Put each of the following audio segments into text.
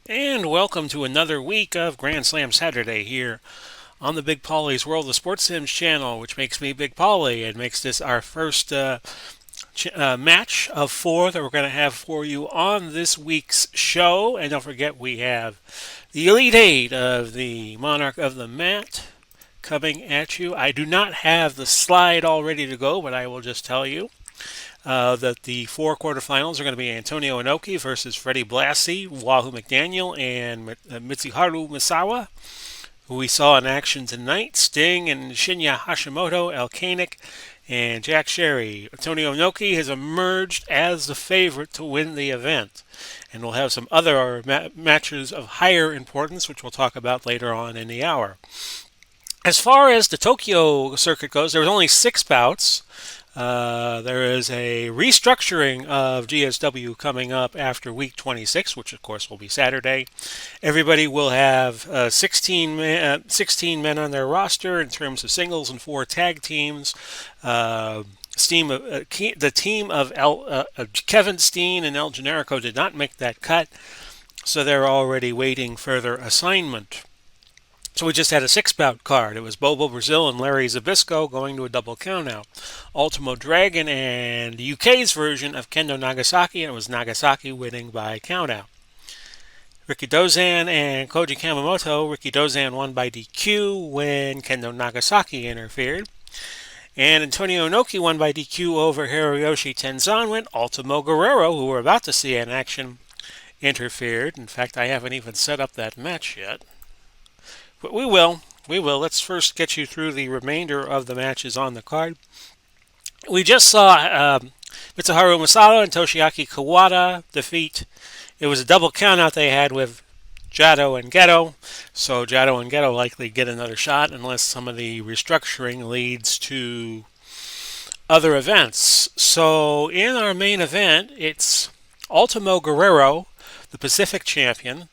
And welcome to another week of Grand Slam Saturday here on the Big Polly's World of Sports Sims channel, which makes me Big Polly and makes this our first match of four that we're going to have for you on this week's show. And don't forget, we have the Elite Eight of the Monarch of the Mat coming at you. I do not have the slide all ready to go, but I will just tell you that the four quarterfinals are going to be Antonio Inoki versus Freddie Blassie, Wahoo McDaniel, and Mitsuharu Misawa, who we saw in action tonight. Sting and Shinya Hashimoto, El Koenig, and Jack Sherry. Antonio Inoki has emerged as the favorite to win the event. And we'll have some other matches of higher importance, which we'll talk about later on in the hour. As far as the Tokyo circuit goes, there was only 6 bouts. There is a restructuring of GSW coming up after week 26, which of course will be Saturday. Everybody will have 16 men on their roster in terms of singles and 4 tag teams. The team of Kevin Steen and El Generico did not make that cut, so they're already waiting further assignment. So we just had a 6-bout card. It was Bobo Brazil and Larry Zabisco going to a double countout. Ultimo Dragon and the UK's version of Kendo Nagasaki, and it was Nagasaki winning by countout. Ricky Dozan and Koji Kamemoto. Ricky Dozan won by DQ when Kendo Nagasaki interfered. And Antonio Inoki won by DQ over Hiroyoshi Tenzan when Ultimo Guerrero, who we're about to see in action, interfered. In fact, I haven't even set up that match yet. But we will. Let's first get you through the remainder of the matches on the card. We just saw Mitsuharu Misawa and Toshiaki Kawada defeat. It was a double countout they had with Jado and Geto. So Jado and Geto likely get another shot unless some of the restructuring leads to other events. So in our main event, it's Ultimo Guerrero, the Pacific champion.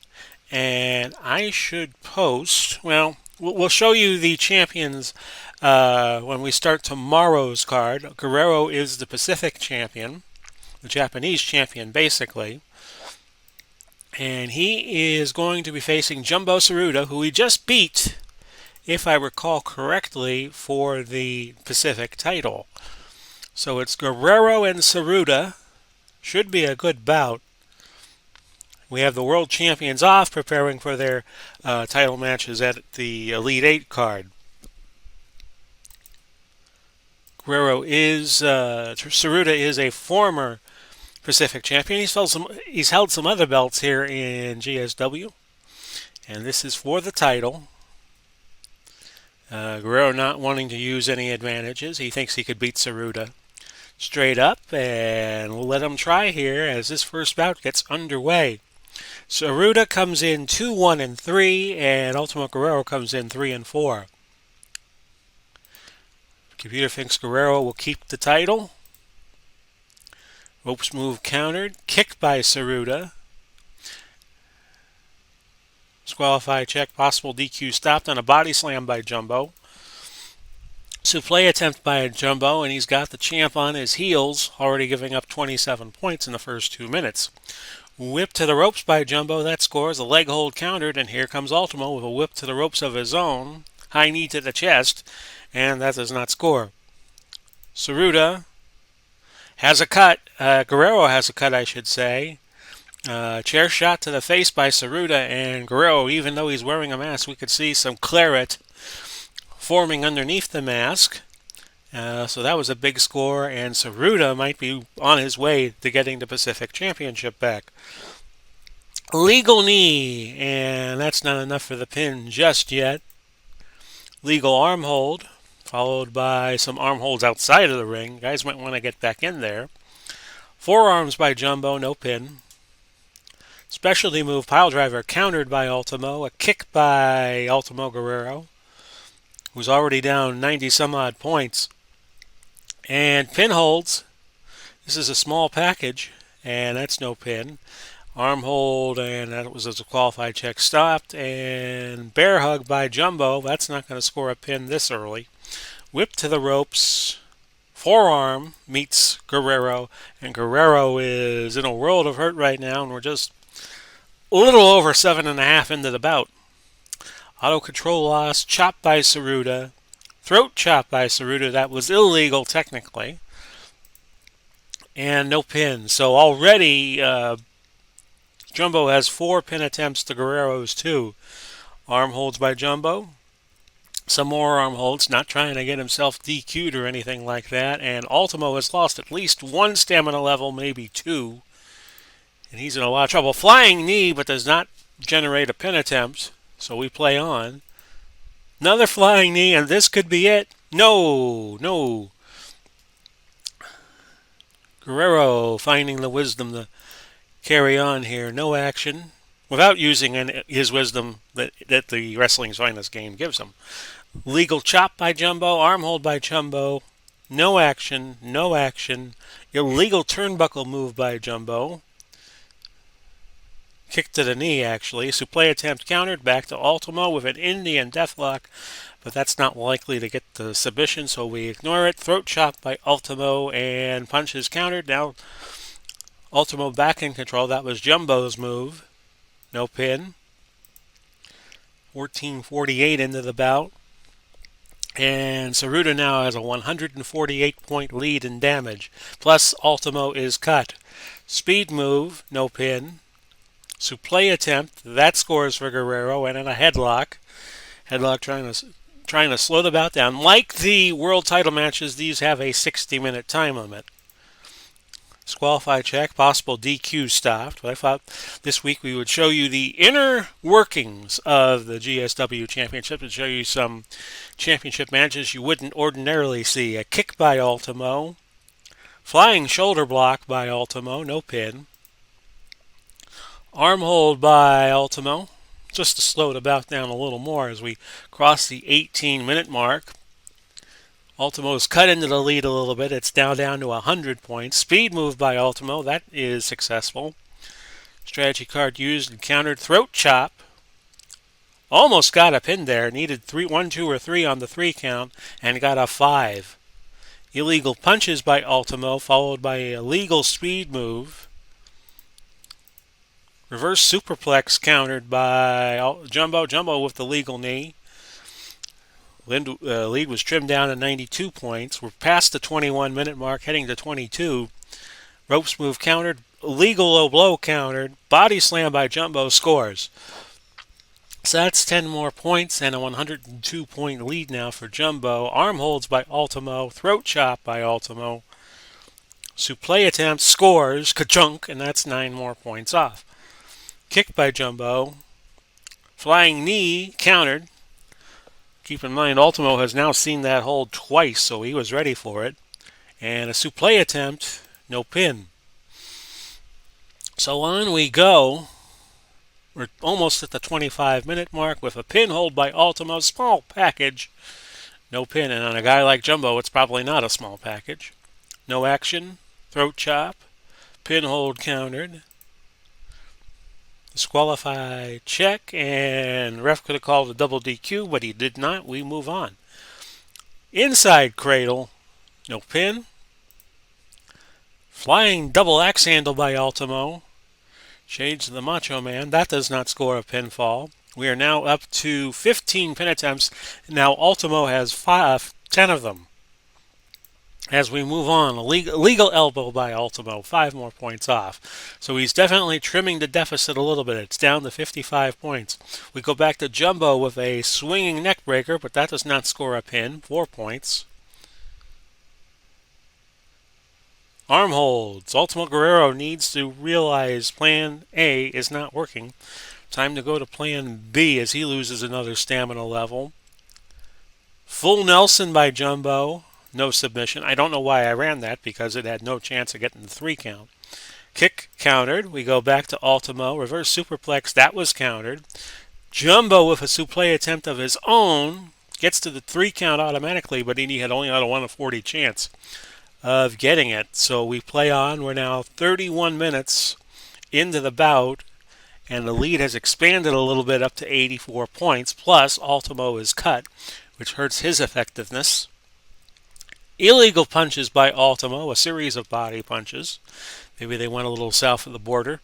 And I should post, well, we'll show you the champions when we start tomorrow's card. Guerrero is the Pacific champion, the Japanese champion, basically. And he is going to be facing Jumbo Tsuruta, who he just beat, if I recall correctly, for the Pacific title. So it's Guerrero and Tsuruta. Should be a good bout. We have the world champions off, preparing for their title matches at the Elite Eight card. Tsuruta is a former Pacific champion. He's held some other belts here in GSW, and this is for the title. Guerrero not wanting to use any advantages. He thinks he could beat Tsuruta straight up, and we'll let him try here as this first bout gets underway. Tsuruta comes in 2-1-3, and Ultimo Guerrero comes in 3-4. Computer thinks Guerrero will keep the title. Ropes move countered. Kicked by Tsuruta. Disqualify check. Possible DQ stopped on a body slam by Jumbo. Souffle attempt by Jumbo, and he's got the champ on his heels, already giving up 27 points in the first 2 minutes. Whip to the ropes by Jumbo. That scores. A leg hold countered, and here comes Ultimo with a whip to the ropes of his own. High knee to the chest, and that does not score. Tsuruta has a cut. Guerrero has a cut, I should say. Chair shot to the face by Tsuruta, and Guerrero, even though he's wearing a mask, we could see some claret forming underneath the mask. So that was a big score, and Tsuruta might be on his way to getting the Pacific Championship back. Legal knee, and that's not enough for the pin just yet. Legal arm hold, followed by some arm holds outside of the ring. Guys might want to get back in there. Forearms by Jumbo, no pin. Specialty move, pile driver, countered by Ultimo. A kick by Ultimo Guerrero, who's already down 90 some odd points. And pin holds. This is a small package, and that's no pin. Arm hold, and that was a qualified check stopped. And bear hug by Jumbo. That's not going to score a pin this early. Whip to the ropes. Forearm meets Guerrero, and Guerrero is in a world of hurt right now, and we're just A little over 7.5 into the bout. Auto control loss, chop by Saruta. Throat chop by Saruta. That was illegal technically. And no pin. So already Jumbo has 4 pin attempts to Guerrero's 2. Arm holds by Jumbo. Some more arm holds, not trying to get himself DQ'd or anything like that. And Ultimo has lost at least 1 stamina level, maybe 2. And he's in a lot of trouble. Flying knee, but does not generate a pin attempt. So we play on. Another flying knee, and this could be it. No. Guerrero finding the wisdom to carry on here. No action. Without using his wisdom that the Wrestling's Finest game gives him. Legal chop by Jumbo. Arm hold by Jumbo. No action. Illegal turnbuckle move by Jumbo. Kick to the knee, actually. Suplex attempt countered. Back to Ultimo with an Indian deathlock. But that's not likely to get the submission, so we ignore it. Throat chop by Ultimo and punches countered. Now Ultimo back in control. That was Jumbo's move. No pin. 14:48 into the bout. And Saruta now has a 148-point lead in damage. Plus Ultimo is cut. Speed move, no pin. Suplex attempt, that scores for Guerrero, and in a headlock. Headlock trying to slow the bout down. Like the world title matches, these have a 60-minute time limit. Disqualify check, possible DQ stopped. But I thought this week we would show you the inner workings of the GSW Championship and show you some championship matches you wouldn't ordinarily see. A kick by Ultimo. Flying shoulder block by Ultimo, no pin. Arm hold by Ultimo, just to slow the bout down a little more as we cross the 18-minute mark. Ultimo's cut into the lead a little bit. It's now down to 100 points. Speed move by Ultimo. That is successful. Strategy card used and countered. Throat chop. Almost got a pin there. Needed 1, 2, or 3 on the 3 count and got a 5. Illegal punches by Ultimo followed by a legal speed move. Reverse superplex countered by Jumbo. Jumbo with the legal knee. Lead was trimmed down to 92 points. We're past the 21-minute mark, heading to 22. Ropes move countered. Legal low blow countered. Body slam by Jumbo scores. So that's 10 more points and a 102-point lead now for Jumbo. Arm holds by Ultimo. Throat chop by Ultimo. Suplex attempt scores. Ka-chunk, and that's 9 more points off. Kick by Jumbo. Flying knee countered. Keep in mind, Ultimo has now seen that hold twice, so he was ready for it. And a suplex attempt, no pin. So on we go. We're almost at the 25-minute mark with a pin hold by Ultimo. Small package, no pin. And on a guy like Jumbo, it's probably not a small package. No action, throat chop, pin hold countered. Disqualify check, and ref could have called a double DQ, but he did not. We move on. Inside cradle, no pin. Flying double axe handle by Ultimo. Shades of the Macho Man. That does not score a pinfall. We are now up to 15 pin attempts. Now Ultimo has 10 of them. As we move on, a legal elbow by Ultimo, 5 more points off. So he's definitely trimming the deficit a little bit. It's down to 55 points. We go back to Jumbo with a swinging neck breaker, but that does not score a pin, 4 points. Arm holds. Ultimo Guerrero needs to realize plan A is not working. Time to go to plan B as he loses another stamina level. Full Nelson by Jumbo. No submission. I don't know why I ran that because it had no chance of getting the 3 count. Kick countered. We go back to Ultimo. Reverse superplex. That was countered. Jumbo with a suplex attempt of his own. Gets to the 3 count automatically, but he had only had a 1 of 40 chance of getting it. So we play on. We're now 31 minutes into the bout, and the lead has expanded a little bit up to 84 points. Plus, Ultimo is cut, which hurts his effectiveness. Illegal punches by Ultimo, a series of body punches. Maybe they went a little south of the border.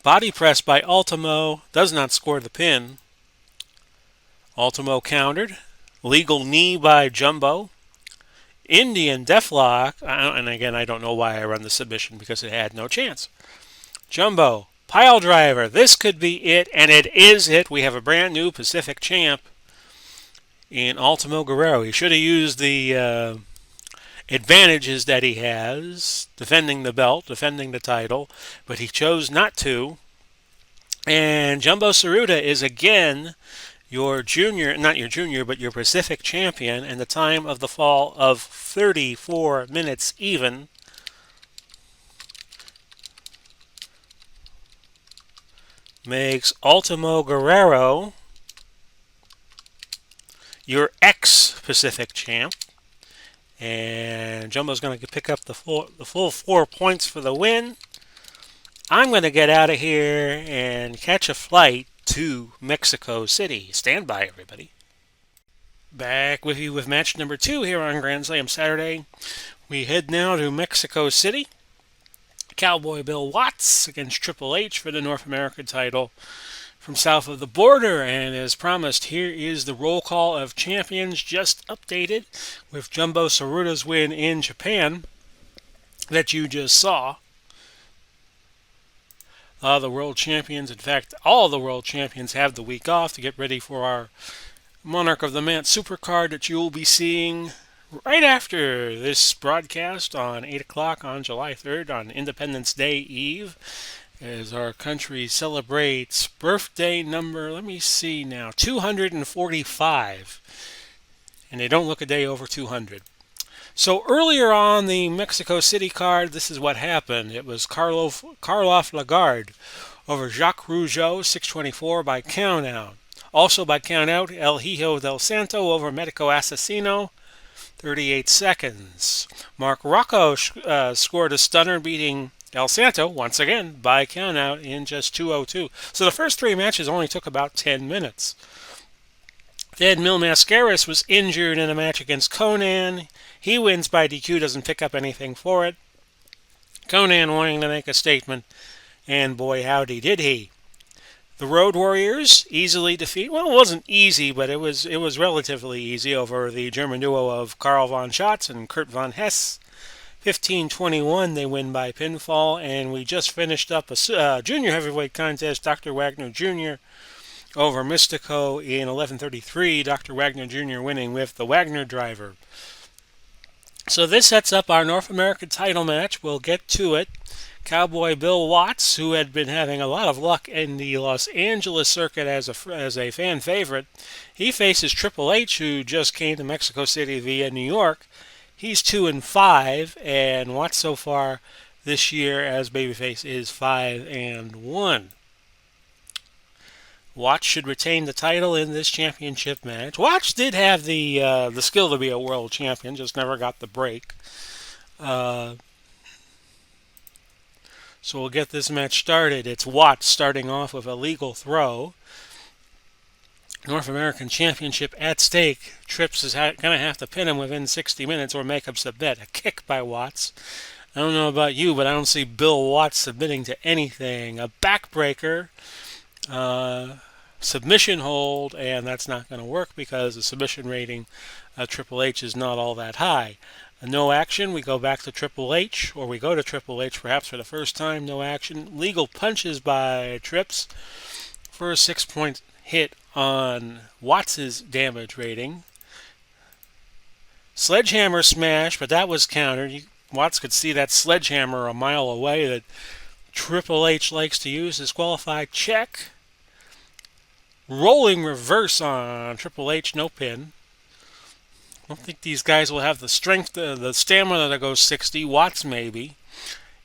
Body press by Ultimo. Does not score the pin. Ultimo countered. Legal knee by Jumbo. Indian deathlock. And again, I don't know why I run the submission because it had no chance. Jumbo. Pile driver. This could be it, and it is it. We have a brand new Pacific champ in Ultimo Guerrero. He should have used the advantages that he has, defending the belt, defending the title, but he chose not to. And Jumbo Tsuruta is again your junior, not your junior, but your Pacific champion, and the time of the fall of 34 minutes even. Makes Ultimo Guerrero your ex-Pacific champ. And Jumbo's going to pick up the full 4 points for the win. I'm going to get out of here and catch a flight to Mexico City. Stand by, everybody. Back with you with match number 2 here on Grand Slam Saturday. We head now to Mexico City. Cowboy Bill Watts against Triple H for the North American title from south of the border. And as promised, here is the roll call of champions just updated with Jumbo Tsuruta's win in Japan that you just saw. The world champions, in fact, all the world champions have the week off to get ready for our Monarch of the Month SuperCard that you will be seeing right after this broadcast on 8 o'clock on July 3rd on Independence Day Eve as our country celebrates birthday number, let me see now, 245. And they don't look a day over 200. So earlier on the Mexico City card, this is what happened. It was Karloff Lagarde over Jacques Rougeau, 624 by countout. Also by countout, El Hijo del Santo over Medico Assassino, 38 seconds. Mark Rocco scored a stunner, beating El Santo, once again, by countout in just 2:02. So the first 3 matches only took about 10 minutes. Then Mil Mascaras was injured in a match against Conan. He wins by DQ, doesn't pick up anything for it. Conan wanting to make a statement, and boy howdy did he. The Road Warriors easily defeat. Well, it wasn't easy, but it was relatively easy over the German duo of Karl von Schatz and Kurt von Hess. 15-21, they win by pinfall, and we just finished up a junior heavyweight contest. Dr. Wagner Jr. over Mystico in 11:33. Dr. Wagner Jr. winning with the Wagner driver. So this sets up our North American title match. We'll get to it. Cowboy Bill Watts, who had been having a lot of luck in the Los Angeles circuit as a fan favorite, he faces Triple H, who just came to Mexico City via New York. He's 2-5, and Watts so far this year as babyface is 5-1. Watts should retain the title in this championship match. Watts did have the skill to be a world champion, just never got the break. So we'll get this match started. It's Watts starting off with a legal throw. North American Championship at stake. Trips is going to have to pin him within 60 minutes or make up the bet. A kick by Watts. I don't know about you, but I don't see Bill Watts submitting to anything. A backbreaker. Submission hold, and that's not going to work because the submission rating Triple H is not all that high. No action, we go back to Triple H, or we go to Triple H perhaps for the first time. No action. Legal punches by Trips for a 6-point hit on Watts' damage rating. Sledgehammer smash, but that was countered. Watts could see that sledgehammer a mile away that Triple H likes to use. Disqualified check. Rolling reverse on Triple H, no pin. I don't think these guys will have the strength, the stamina to go 60. Watts maybe.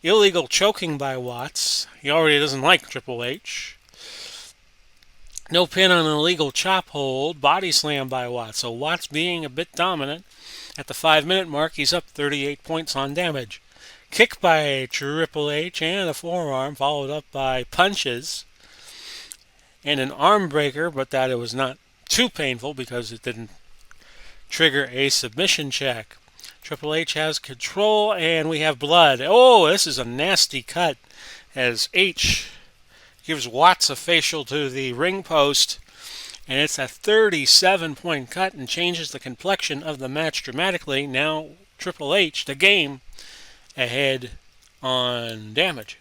Illegal choking by Watts. He already doesn't like Triple H. No pin on an illegal chop hold. Body slam by Watts. So Watts being a bit dominant. At the 5-minute mark, he's up 38 points on damage. Kick by Triple H and a forearm, followed up by punches. And an arm breaker, but that it was not too painful because it didn't trigger a submission check. Triple H has control, and we have blood. Oh, this is a nasty cut as H gives Watts a facial to the ring post, and it's a 37-point cut and changes the complexion of the match dramatically. Now Triple H, the game, ahead on damage.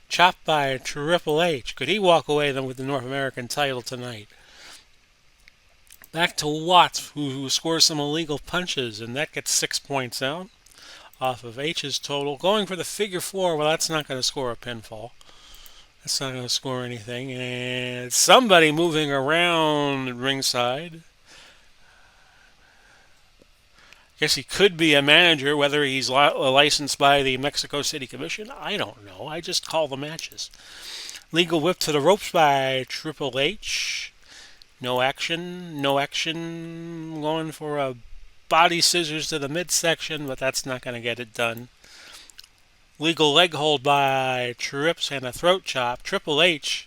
Chopped by Triple H. Could he walk away then with the North American title tonight? Back to Watts, who scores some illegal punches, and that gets 6 points out off of H's total. Going for the figure four, well, that's not going to score a pinfall. That's not going to score anything. And somebody moving around ringside. Guess he could be a manager, whether he's licensed by the Mexico City Commission. I don't know. I just call the matches. Legal whip to the ropes by Triple H. No action. No action. Going for a body scissors to the midsection, but that's not going to get it done. Legal leg hold by Trips and a throat chop. Triple H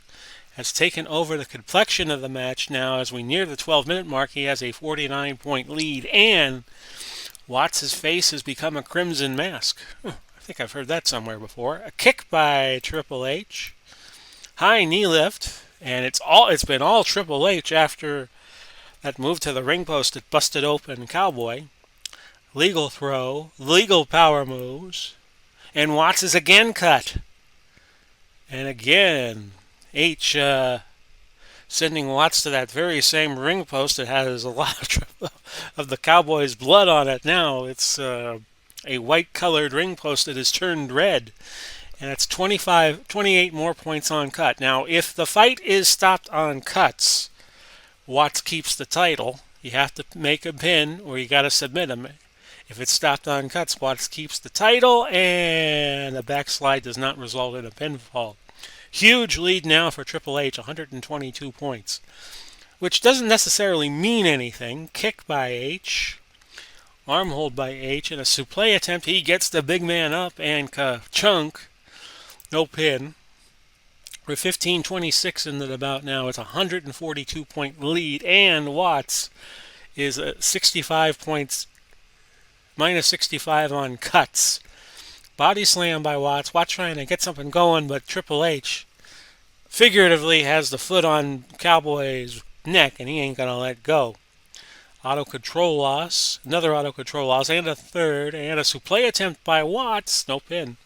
has taken over the complexion of the match now. As we near the 12-minute mark, he has a 49-point lead, and Watts' face has become a crimson mask. I think I've heard that somewhere before. A kick by Triple H. High knee lift, and it's been all Triple H after that move to the ring post that busted open Cowboy. Legal throw, legal power moves, and Watts is again cut. And again, H sending Watts to that very same ring post that has a lot of the Cowboys' blood on it now. It's a white-colored ring post that is turned red. And it's 28 more points on cut. Now, if the fight is stopped on cuts, Watts keeps the title. You have to make a pin or you got to submit him. If it's stopped on cuts, Watts keeps the title, and a backslide does not result in a pinfall. Huge lead now for Triple H, 122 points, which doesn't necessarily mean anything. Kick by H, arm hold by H, and a suplex attempt. He gets the big man up and chunk. No pin. We're 15:26 into the bout now. It's a 142-point lead, and Watts is 65 points, minus 65 on cuts. Body slam by Watts. Watts trying to get something going, but Triple H figuratively has the foot on Cowboy's neck, and he ain't going to let go. Auto control loss, another auto control loss, and a third, and a suplex attempt by Watts. No pin.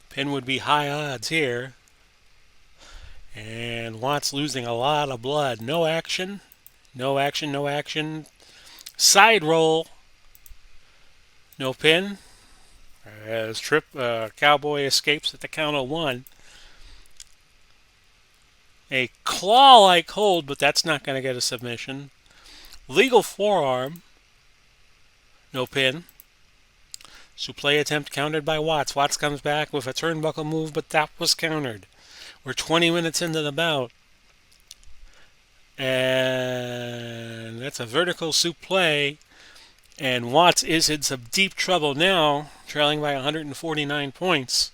Pin would be high odds here. And Watts losing a lot of blood. No action. No action, no action. Side roll. No pin. As Cowboy escapes at the count of one. A claw-like hold, but that's not going to get a submission. Legal forearm. No pin. Suplex attempt countered by Watts. Watts comes back with a turnbuckle move, but that was countered. We're 20 minutes into the bout. And that's a vertical suplex. And Watts is in some deep trouble now, trailing by 149 points.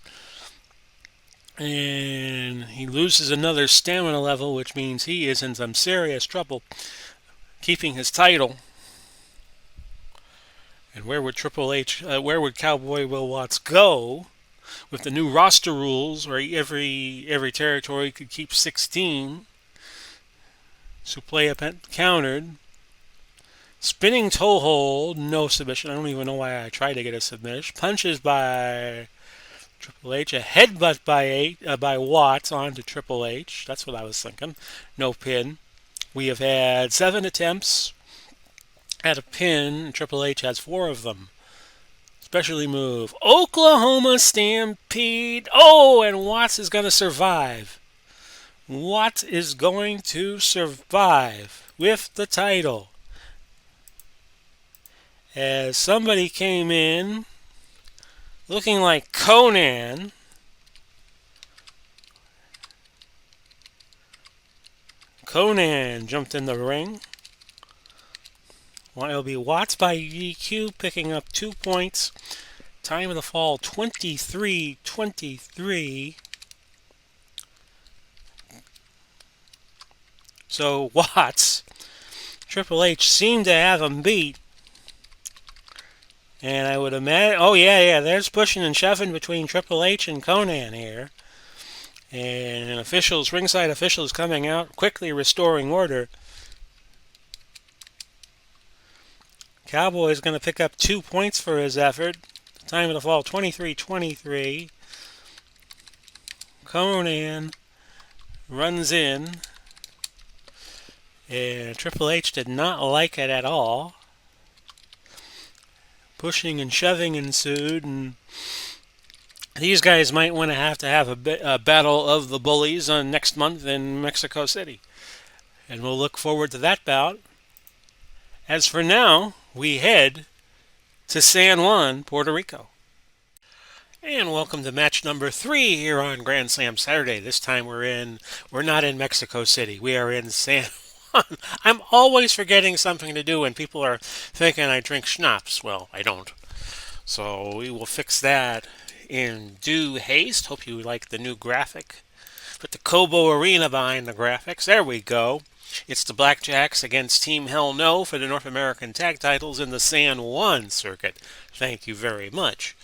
And he loses another stamina level, which means he is in some serious trouble keeping his title. And where would where would Cowboy Will Watts go with the new roster rules where every territory could keep 16? Suplex countered. Spinning toe hold, no submission. I don't even know why I tried to get a submission. Punches by Triple H. A headbutt by Watts onto Triple H. That's what I was thinking. No pin. We have had 7 attempts at a pin. Triple H has 4 of them. Specialty move. Oklahoma Stampede. Oh, and Watts is going to survive. Watts is going to survive with the title. As somebody came in looking like Conan. Conan jumped in the ring. Well, it'll be Watts by DQ picking up 2 points. Time of the fall 23-23. So Watts, Triple H seemed to have him beat. And I would imagine, oh yeah, there's pushing and shoving between Triple H and Conan here. And officials, ringside officials coming out, quickly restoring order. Cowboy's going to pick up 2 points for his effort. Time of the fall, 23-23. Conan runs in. And Triple H did not like it at all. Pushing and shoving ensued, and these guys might want to have a battle of the bullies on next month in Mexico City. And we'll look forward to that bout. As for now, we head to San Juan, Puerto Rico. And welcome to match number 3 here on Grand Slam Saturday. This time we're not in Mexico City. We are in San Juan. I'm always forgetting something to do when people are thinking I drink schnapps. Well, I don't. So we will fix that in due haste. Hope you like the new graphic. Put the Cobo Arena behind the graphics. There we go. It's the Blackjacks against Team Hell No for the North American Tag Titles in the San Juan circuit. Thank you very much.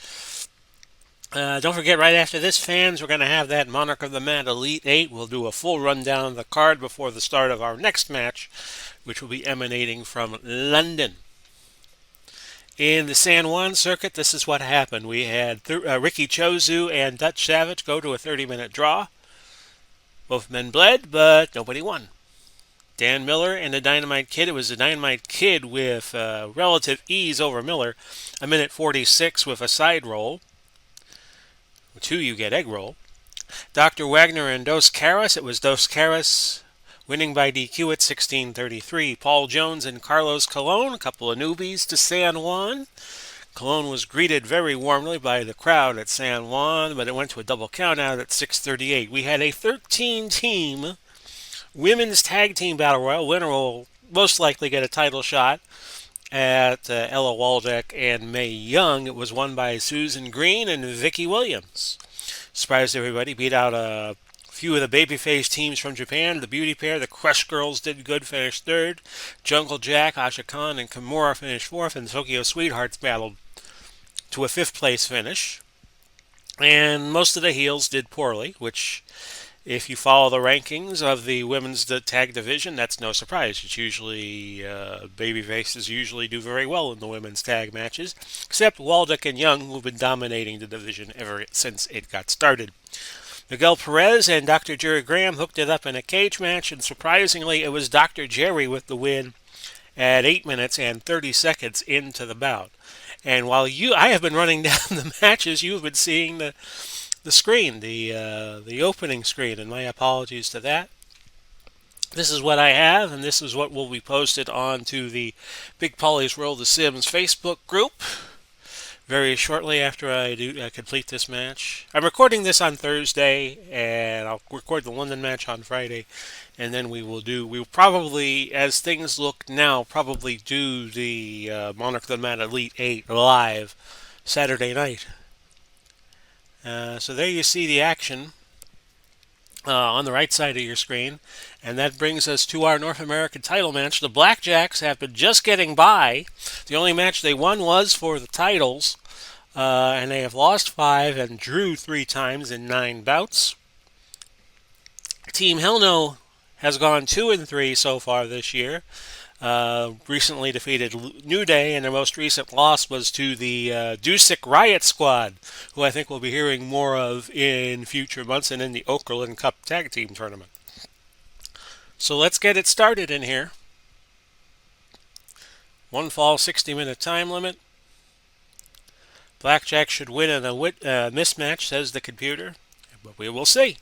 Don't forget, right after this, fans, we're going to have that Monarch of the Mat Elite 8. We'll do a full rundown of the card before the start of our next match, which will be emanating from London. In the San Juan circuit, this is what happened. We had Ricky Chozu and Dutch Savage go to a 30-minute draw. Both men bled, but nobody won. Dan Miller and the Dynamite Kid. It was the Dynamite Kid with relative ease over Miller. 1:46 with a side roll. 2, you get egg roll. Dr. Wagner and Dos Caras. It was Dos Caras winning by DQ at 16:33. Paul Jones and Carlos Colon, a couple of newbies to San Juan. Colon was greeted very warmly by the crowd at San Juan, but it went to a double count out at 6:38. We had a 13-team women's tag team battle royal. Winner will most likely get a title shot at Ella Waldeck and Mae Young. It was won by Susan Green and Vicky Williams. Surprised everybody. Beat out a few of the babyface teams from Japan. The Beauty Pair, the Crush Girls did good, finished 3rd. Jungle Jack, Asha Khan, and Kimura finished 4th. And Tokyo Sweethearts battled to a 5th place finish. And most of the heels did poorly, which, if you follow the rankings of the women's tag division, that's no surprise. It's usually babyfaces usually do very well in the women's tag matches, except Waldeck and Young, who've been dominating the division ever since it got started. Miguel Perez and Dr. Jerry Graham hooked it up in a cage match, and surprisingly, it was Dr. Jerry with the win at 8 minutes and 30 seconds into the bout. And while I have been running down the matches, you've been seeing the screen, the opening screen, and my apologies to that. This is what I have, and this is what will be posted onto the Big Polly's World of Sims Facebook group very shortly after I complete this match. I'm recording this on Thursday, and I'll record the London match on Friday, and then we'll probably, as things look now, probably do the Monarch of the Mat Elite 8 live Saturday night. So there you see the action on the right side of your screen. And that brings us to our North American title match. The Blackjacks have been just getting by. The only match they won was for the titles. And they have lost 5 and drew 3 times in 9 bouts. Team Hell No has gone 2-3 so far this year. Recently defeated New Day, and their most recent loss was to the Dusick Riot Squad, who I think we'll be hearing more of in future months and in the Okerlund Cup Tag Team Tournament. So let's get it started in here. 1 fall, 60-minute time limit. Blackjack should win in a mismatch, says the computer, but we will see.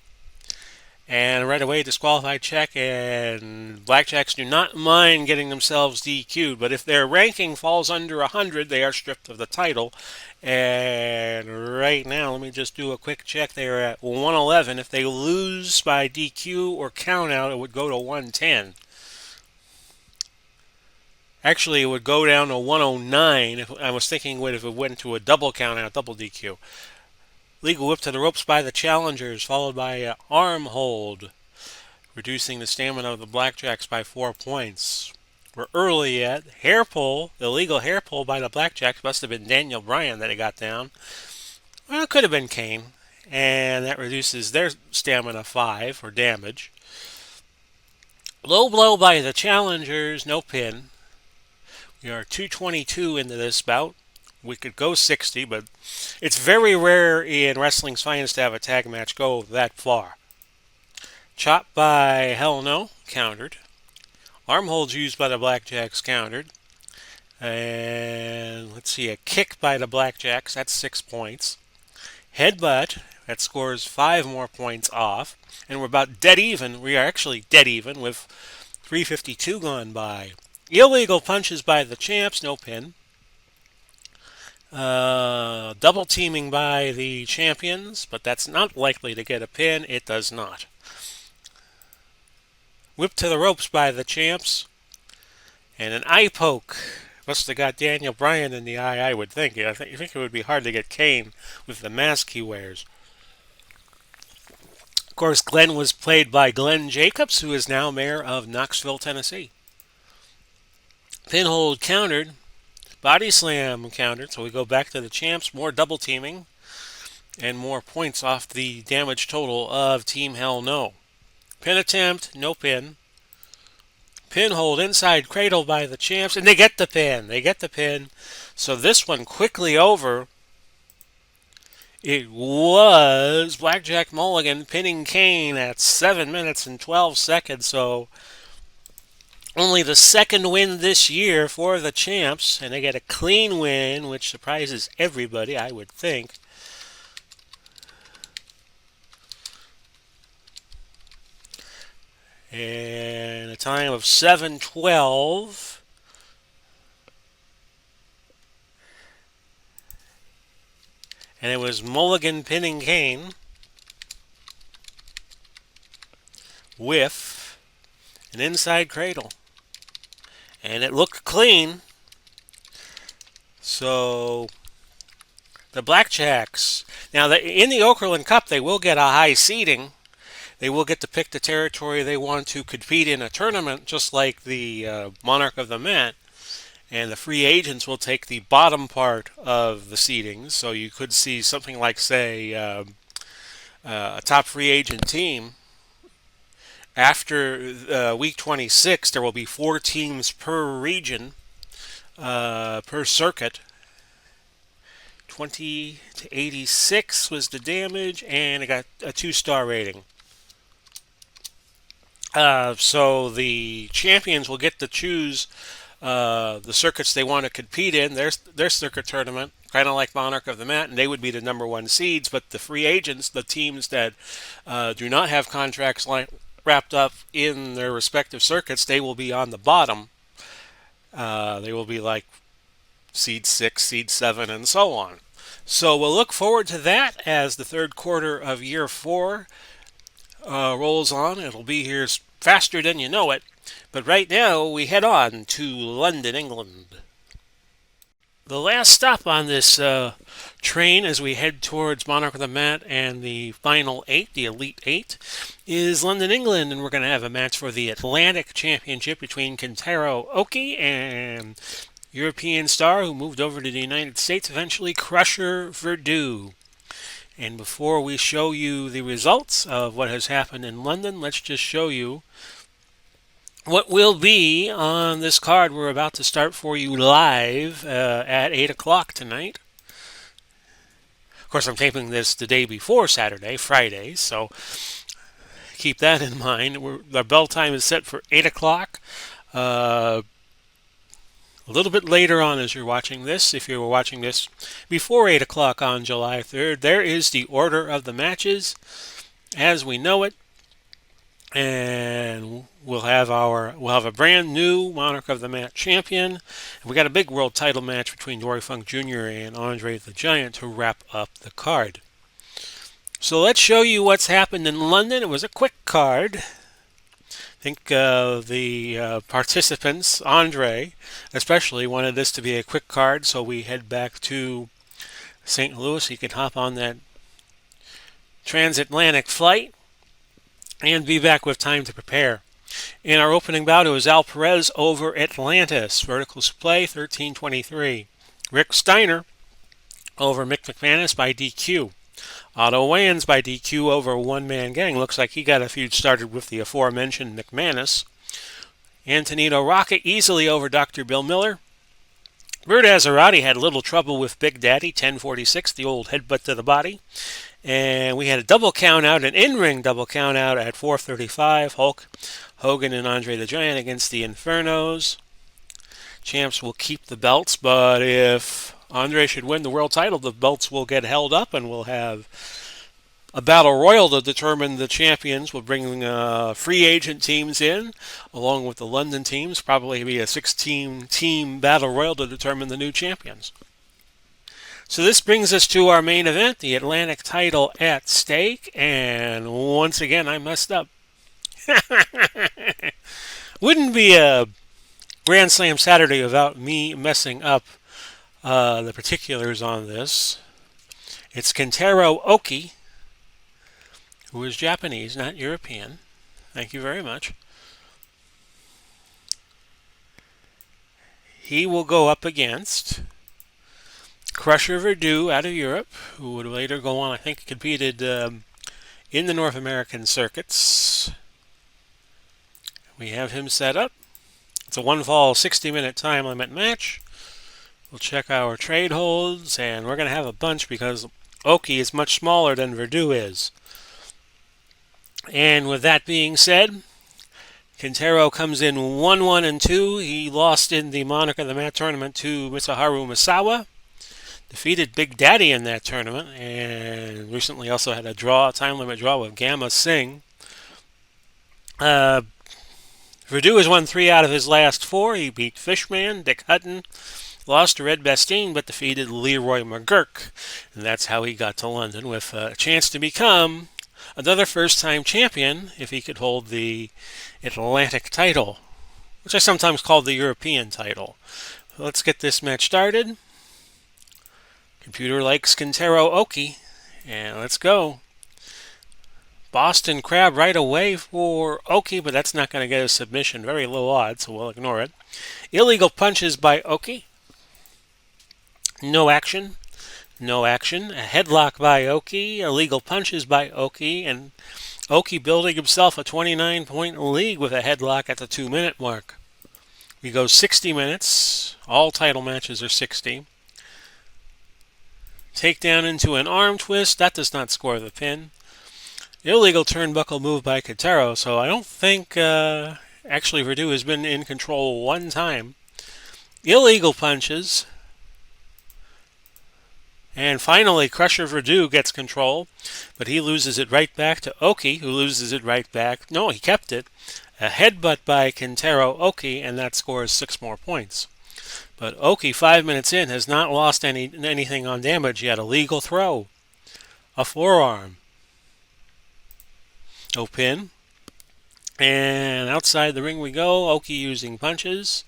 And right away, disqualified check, and Blackjacks do not mind getting themselves DQ'd, but if their ranking falls under 100, they are stripped of the title. And right now, let me just do a quick check. They are at 111. If they lose by DQ or countout, it would go to 110. Actually, it would go down to 109. I was thinking if it went to a double countout, double DQ. Legal whip to the ropes by the challengers, followed by an arm hold, reducing the stamina of the Blackjacks by 4 points. We're early yet. Hair pull, illegal hair pull by the Blackjacks. Must have been Daniel Bryan that he got down. Well, it could have been Kane. and that reduces their stamina 5 or damage. Low blow by the challengers, no pin. We are 222 into this bout. We could go 60, but it's very rare in wrestling's finest to have a tag match go that far. Chop by Hell No, countered. Arm holds used by the Blackjacks, countered. And let's see, a kick by the Blackjacks, that's 6 points. Headbutt, that scores 5 more points off. And we're about dead even. We are actually dead even with 352 gone by. Illegal punches by the champs, no pin. Double teaming by the champions, but that's not likely to get a pin. It does not. Whip to the ropes by the champs. And an eye poke. Must have got Daniel Bryan in the eye, I would think. I think it would be hard to get Kane with the mask he wears. Of course, Glenn was played by Glenn Jacobs, who is now mayor of Knoxville, Tennessee. Pinhold countered. Body slam countered. So we go back to the champs. More double teaming. And more points off the damage total of Team Hell No. Pin attempt. No pin. Pinhold inside cradle by the champs. And they get the pin. They get the pin. So this one quickly over. It was Blackjack Mulligan pinning Kane at 7 minutes and 12 seconds. So only the second win this year for the champs. And they get a clean win, which surprises everybody, I would think. And a time of 7:12. And it was Mulligan pinning Kane with an inside cradle. And it looked clean. So the Blackjacks. Now, in the Okerlund Cup, they will get a high seeding. They will get to pick the territory they want to compete in a tournament, just like the Monarch of the Mat. And the free agents will take the bottom part of the seedings. So you could see something like, say, a top free agent team. After week 26, there will be 4 teams per region, per circuit. 20 to 86 was the damage, and it got a 2-star rating. So the champions will get to choose the circuits they want to compete in, their circuit tournament, kind of like Monarch of the Mat, and they would be the number 1 seeds. But the free agents, the teams that do not have contracts wrapped up in their respective circuits, they will be on the bottom. They will be like seed 6, seed 7, and so on. So we'll look forward to that as the third quarter of year 4 rolls on. It'll be here faster than you know it. But right now, we head on to London, England. The last stop on this train as we head towards Monarch of the Mat and the final 8, the Elite 8, is London, England, and we're going to have a match for the Atlantic Championship between Kentaro Oki and European star who moved over to the United States, eventually Crusher Verdue. And before we show you the results of what has happened in London, let's just show you what will be on this card we're about to start for you live at 8 o'clock tonight. Of course, I'm taping this the day before Saturday, Friday, so keep that in mind. The bell time is set for 8 o'clock. A little bit later on as you're watching this, if you were watching this before 8 o'clock on July 3rd, there is the order of the matches as we know it. And we'll have a brand new Monarch of the Mat champion. And we got a big world title match between Dory Funk Jr. and Andre the Giant to wrap up the card. So let's show you what's happened in London. It was a quick card. I think the participants, Andre especially, wanted this to be a quick card, so we head back to St. Louis. You can hop on that transatlantic flight and be back with time to prepare. In our opening bout, it was Al Perez over Atlantis, vertical split 13-23. Rick Steiner over Mick McManus by DQ. Otto wins by DQ over one-man gang. Looks like he got a feud started with the aforementioned McManus. Antonino Rocket easily over Dr. Bill Miller. Bert Azarati had a little trouble with Big Daddy, 10:46, the old headbutt to the body. And we had a double count out, an in-ring double count out at 4:35. Hulk Hogan and Andre the Giant against the Infernos. Champs will keep the belts, but if Andre should win the world title, the belts will get held up and we'll have a battle royal to determine the champions. We'll bring free agent teams in, along with the London teams. Probably be a 16-team battle royal to determine the new champions. So this brings us to our main event, the Atlantic title at stake. And once again, I messed up. Wouldn't be a Grand Slam Saturday without me messing up the particulars on this. It's Kentaro Oki, who is Japanese, not European. Thank you very much. He will go up against Crusher Verdú out of Europe, who would later go on, I think, competed in the North American circuits. We have him set up. It's a one-fall, 60-minute time limit match. We'll check our trade holds, and we're going to have a bunch because Oki is much smaller than Verdú is. And with that being said, Kentaro comes in 1-1-2. He lost in the Monarch of the Mat tournament to Mitsuharu Misawa. Defeated Big Daddy in that tournament, and recently also had a time limit draw with Gamma Singh. Verdú has won 3 out of his last 4. He beat Fishman, Dick Hutton, lost to Red Bastien, but defeated Leroy McGurk. And that's how he got to London, with a chance to become another first-time champion if he could hold the Atlantic title, which I sometimes call the European title. Let's get this match started. Computer likes Kentaro Oki, and let's go. Boston Crab right away for Oki, but that's not going to get a submission. Very low odds, so we'll ignore it. Illegal punches by Oki. No action. No action. A headlock by Oki. Illegal punches by Oki. And Oki building himself a 29-point lead with a headlock at the 2-minute mark. We go 60 minutes. All title matches are 60. Takedown into an arm twist. That does not score the pin. Illegal turnbuckle move by Kentaro. So I don't think actually Verdú has been in control one time. Illegal punches. And finally, Crusher Verdú gets control, but he loses it right back to Oki, who loses it right back. No, he kept it. A headbutt by Kentaro Oki, and that scores 6 more points. But Oki, 5 minutes in, has not lost anything on damage yet. A legal throw. A forearm. No pin. And outside the ring we go. Oki using punches.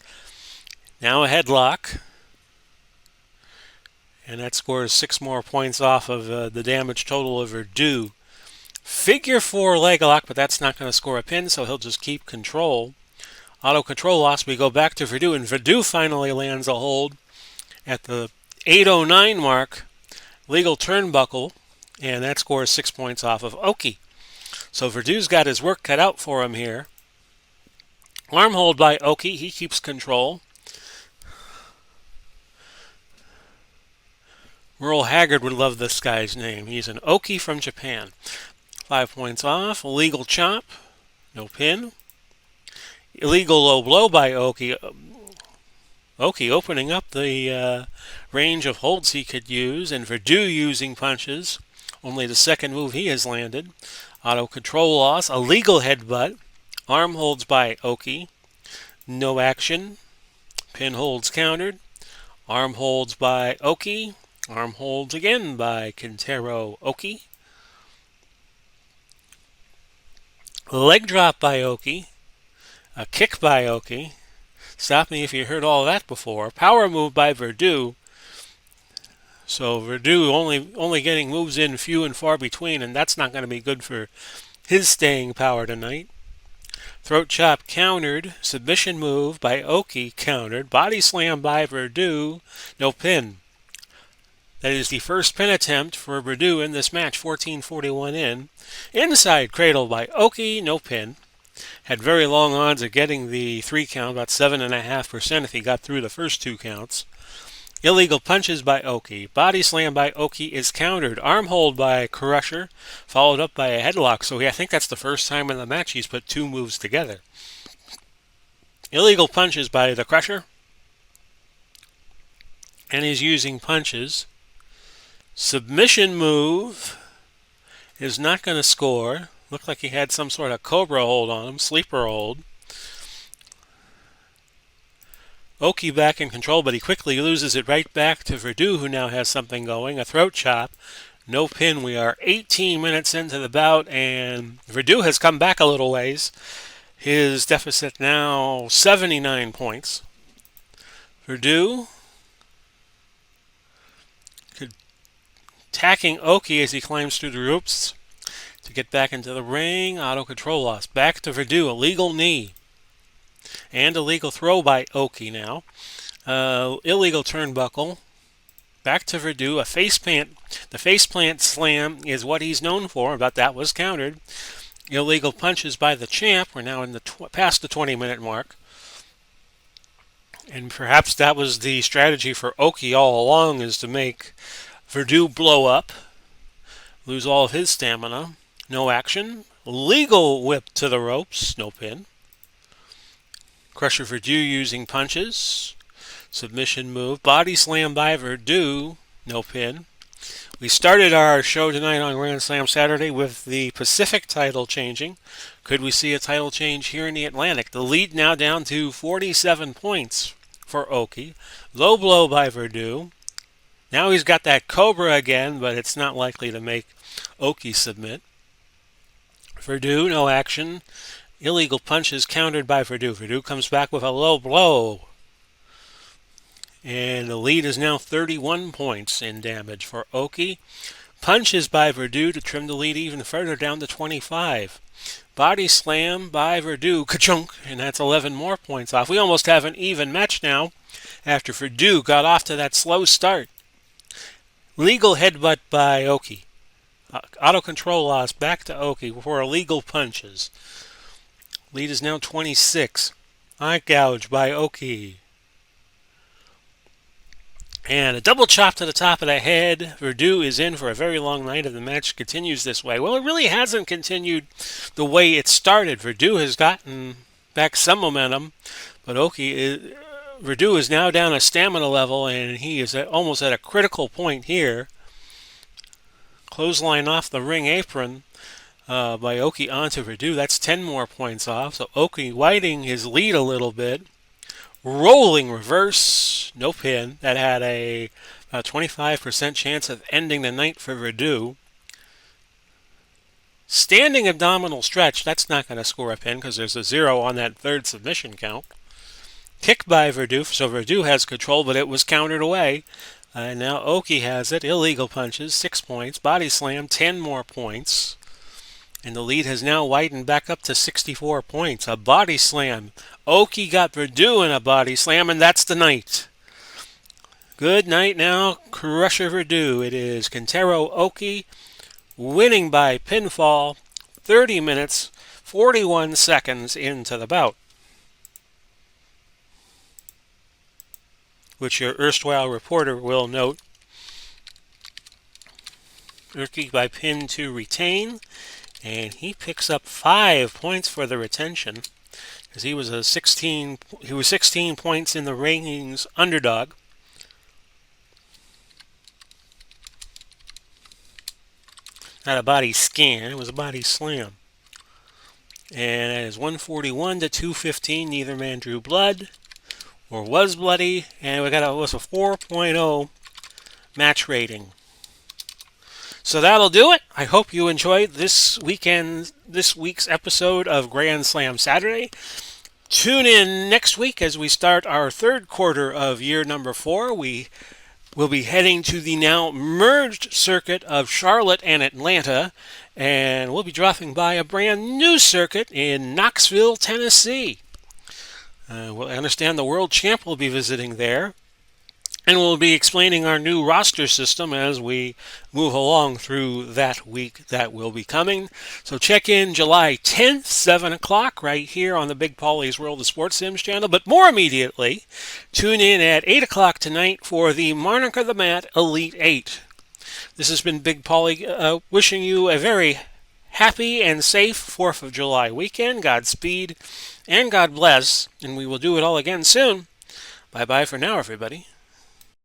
Now a headlock. And that scores 6 more points off of the damage total of Verdú. Figure 4 leg lock, but that's not going to score a pin, so he'll just keep control. Auto control loss, we go back to Verdú, and Verdú finally lands a hold at the 8:09 mark. Legal turnbuckle, and that scores 6 points off of Oki. So Verdú's got his work cut out for him here. Arm hold by Oki, he keeps control. Merle Haggard would love this guy's name. He's an Oki from Japan. 5 points off. Illegal chop. No pin. Illegal low blow by Oki. Oki opening up the range of holds he could use. And Verdú using punches. Only the second move he has landed. Auto control loss. Illegal headbutt. Arm holds by Oki. No action. Pin holds countered. Arm holds by Oki. Arm holds again by Kentaro Oki. Leg drop by Oki. A kick by Oki. Stop me if you heard all that before. Power move by Verdú. So Verdú only getting moves in few and far between, and that's not going to be good for his staying power tonight. Throat chop countered. Submission move by Oki countered. Body slam by Verdú. No pin. That is the first pin attempt for Verdú in this match, 14:41 in. Inside cradle by Oki, no pin. Had very long odds of getting the 3 count, about 7.5% if he got through the first 2 counts. Illegal punches by Oki. Body slam by Oki is countered. Arm hold by Crusher, followed up by a headlock. So I think that's the first time in the match he's put 2 moves together. Illegal punches by the Crusher. And he's using punches. Submission move is not going to score. Looked like he had some sort of cobra hold on him, sleeper hold. Oki back in control, but he quickly loses it right back to Verdú, who now has something going. A throat chop. No pin. We are 18 minutes into the bout, and Verdú has come back a little ways. His deficit now 79 points. Verdú attacking Oki as he climbs through the ropes to get back into the ring. Auto control loss. Back to Verdú. Illegal knee. And illegal throw by Oki now. Illegal turnbuckle. Back to Verdú. A face plant. The face plant slam is what he's known for, but that was countered. Illegal punches by the champ. We're now in the past the 20-minute mark. And perhaps that was the strategy for Oki all along, is to make Verdú blow up, lose all of his stamina. No action. Legal whip to the ropes. No pin. Crusher Verdú using punches. Submission move. Body slam by Verdú. No pin. We started our show tonight on Grand Slam Saturday with the Pacific title changing. Could we see a title change here in the Atlantic? The lead now down to 47 points for Oki. Low blow by Verdú. Now he's got that cobra again, but it's not likely to make Oki submit. Verdú, no action. Illegal punches countered by Verdú. Verdú comes back with a low blow. And the lead is now 31 points in damage for Oki. Punches by Verdú to trim the lead even further down to 25. Body slam by Verdú. Ka-chunk! And that's 11 more points off. We almost have an even match now after Verdú got off to that slow start. Legal headbutt by Oki. Auto control loss back to Oki for illegal punches. Lead is now 26. Eye gouge by Oki. And a double chop to the top of the head. Verdú is in for a very long night if the match continues this way. Well, it really hasn't continued the way it started. Verdú has gotten back some momentum, but Verdú is now down a stamina level, and he is almost at a critical point here. Clothesline off the ring apron by Oki onto Verdú. That's 10 more points off. So Oki widening his lead a little bit. Rolling reverse, no pin. That had a 25% chance of ending the night for Verdú. Standing abdominal stretch, that's not going to score a pin because there's a 0 on that third submission count. Kick by Verdú, so Verdú has control, but it was countered away. And now Oki has it. Illegal punches, 6 points. Body slam, 10 more points. And the lead has now widened back up to 64 points. A body slam. Oki got Verdú in a body slam, and that's the night. Good night now, Crusher Verdú. It is Quintero Oki winning by pinfall, 30 minutes, 41 seconds into the bout. Which your erstwhile reporter will note. Oki by pin to retain. And he picks up 5 points for the retention, because he was 16 points in the rankings underdog. Not a body scan, it was a body slam. And it is 141 to 215. Neither man drew blood or was bloody, and it was a 4.0 match rating. So that'll do it. I hope you enjoyed this week's episode of Grand Slam Saturday. Tune in next week as we start our third quarter of year number 4. We will be heading to the now merged circuit of Charlotte and Atlanta, and we'll be dropping by a brand new circuit in Knoxville, Tennessee. I understand the world champ will be visiting there. And we'll be explaining our new roster system as we move along through that week that will be coming. So check in July 10th, 7 o'clock, right here on the Big Paulie's World of Sports Sims channel. But more immediately, tune in at 8 o'clock tonight for the Monarch of the Mat Elite 8. This has been Big Paulie wishing you a very happy and safe 4th of July weekend. Godspeed and God bless. And we will do it all again soon. Bye-bye for now, everybody.